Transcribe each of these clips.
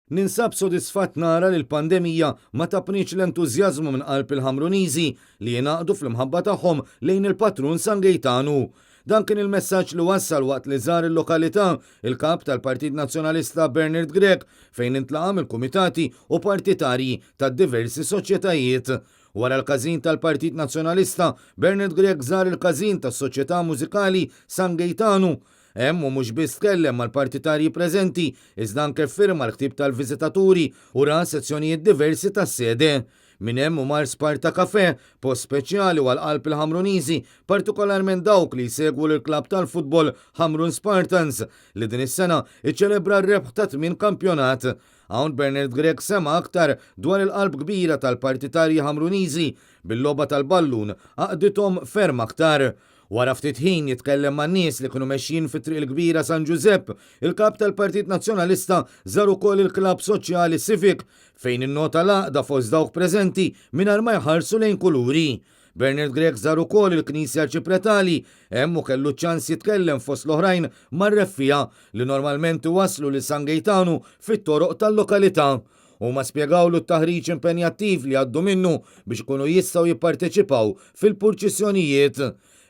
Ninsab sodisfatt nara li l-pandemija ma tapniċ l-entużjażmu minn qalb il-Ħamruniżi li jingħaqdu fl-imħabba tagħhom lejn il-patrun San Gejtanu. Dan kien il-messaġġ li wassal waqt li żar il-lokalità il-kap tal-Partit Nazzjonalista Bernard Grech fejn intlaqa mill-kumitati u partitarji tad-diversi soċjetajiet. Wara l-każin tal-Partit Nazzjonalista, Bernard Grech żar il-każin tas-Soċjetà Mużikali San Gejtanu. Hemm u mhux biss tkellem mal-partitarji preżenti, iżda anke firma l-ktib tal-viżitaturi u ra sezzjonijiet diversi tas-sede. Min hemm u mar Sparta Cafe, post speċjali għal qalb il-Ħamruniżi, partikolarment dawk li jsegwu l-klabb tal-futbol Ħamrun Spartans li din is-sena iċċelebra r-rebħ ta' 8 kampjonat. Hawn Bernard Grech sema aktar dwar il-qalb kbira tal-partitarji Ħamruniżi bil-logħba tal-ballun għaqdithom ferm aktar. Wara ftit ħin jitkellem man nies li kienu mexjin fit-triq il-kbira San Giuseppe, il-kap tal-Partit Nazzjonalista żar ukoll il-Klabb Soċjali Civic fejn innota l-għaqda fost dawk preżenti mingħajr ma jħarsu lejn kuluri. Bernard Grech żar ukoll il-Knisja Ċipretali, hemm u kellu ċans jitkellem fost l-oħrajn mar-reffija li normalment waslu li San Gejtanu fit-toroq tal-lokalità. Huma spjegawlu t-taħriġ impenjattiv li għaddu minnu biex ikunu jistgħu jipparteċipaw fil-purċissjonijiet.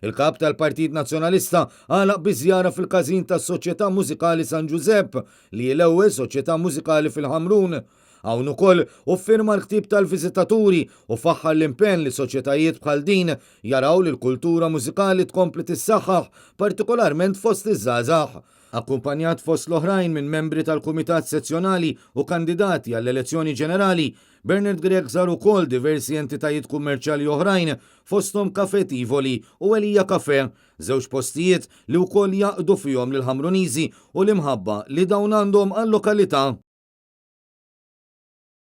Il-kap tal-Partit Nazzjonalista għalaq biżjara fil-każin tas-Soċjetà Mużikali San Giuseppe li l-ewwel soċjetà mużikali fil-Ħamrun. Hawn ukoll uffirma l-ktib tal-viżitaturi u faħħar l-impenn li soċjetajiet bħal din jaraw li l-kultura mużikali tkompli tissaħħaħ, partikolarment fost iż-żgħażagħ. Akkumpanjat fost l-oħrajn minn membri tal-Kumitat Sezzjonali u kandidati għall-elezzjoni ġenerali, Bernard Grech żar ukoll diversi entitajiet kummerċjali oħrajn fosthom Caffè Tivoli u Elija Caffè, żewġ postijiet li wkoll jaqdu fihom lil Ħamruniżi u l-imħabba li dawn għandhom għall-lokalità.